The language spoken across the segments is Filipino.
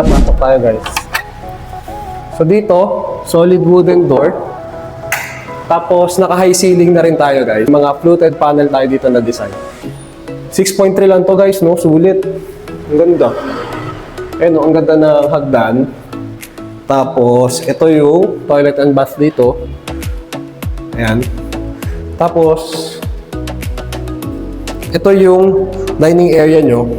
Pasok tayo guys. So dito, solid wooden door. Tapos naka-high ceiling na rin tayo guys. Mga fluted panel tayo dito na design. 6.3 lang to guys, no? Sulit. Ang ganda. Ayun, no? Ang ganda ng hagdan. Tapos, ito yung toilet and bath dito. Ayan. Tapos, ito yung dining area nyo.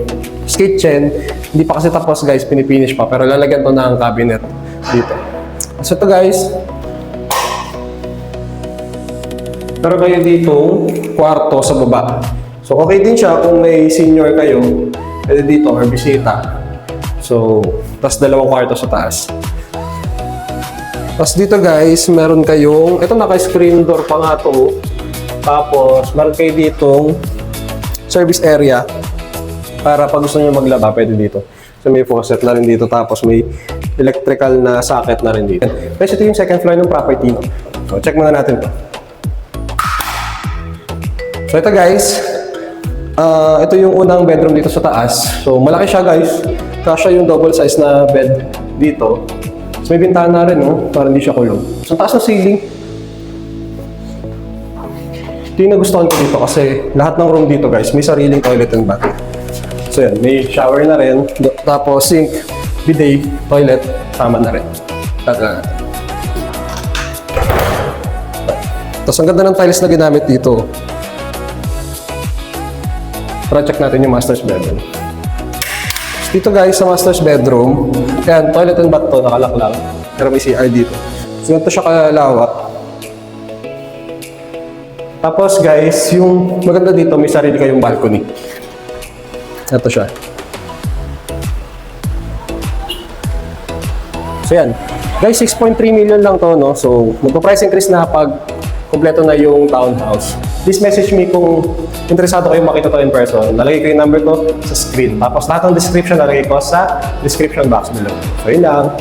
Kitchen. Hindi pa kasi tapos guys, pinipinish pa. Pero lalagyan to ng cabinet dito. So ito guys, pero kayo dito, kwarto sa baba. So okay din siya kung may senior kayo, pwede dito or bisita. So, tas dalawang kwarto sa taas. Tapos dito guys, meron kayong, ito naka-screen door pa nga to. Tapos, meron kayo ditong service area para pag gusto nyo maglaba, pwede dito. So may faucet na rin dito, tapos may electrical na socket na rin dito. Guys, ito yung second floor ng property. So check muna natin ito. So ito guys, ito yung unang bedroom dito sa taas. So malaki siya guys, kasya yung double size na bed dito. So may bintana rin, no? Para hindi siya kulong. So taas ng ceiling. Ito yung nagustuhan ko dito kasi lahat ng room dito guys, may sariling toilet and bath. So yan, may shower na rin. Tapos sink, bidet, toilet, sama na rin. Tapos ang ganda ng tiles na ginamit dito. Tara check natin yung master's bedroom. Dito guys, sa master's bedroom, yan, toilet and bath to, nakalak lang. Pero may CR dito. So ganito siya kalawak. Tapos guys, yung maganda dito, may sarili kayong balcony. Ito siya. So yan. Guys, 6.3 million lang to, no? So, magpa-price increase na pag kompleto na yung townhouse. Please message me kung interesado kayong makita to in person. Nalagay ko yung number ko sa screen. Tapos lahat ng description nalagay ko sa description box below. So yun lang.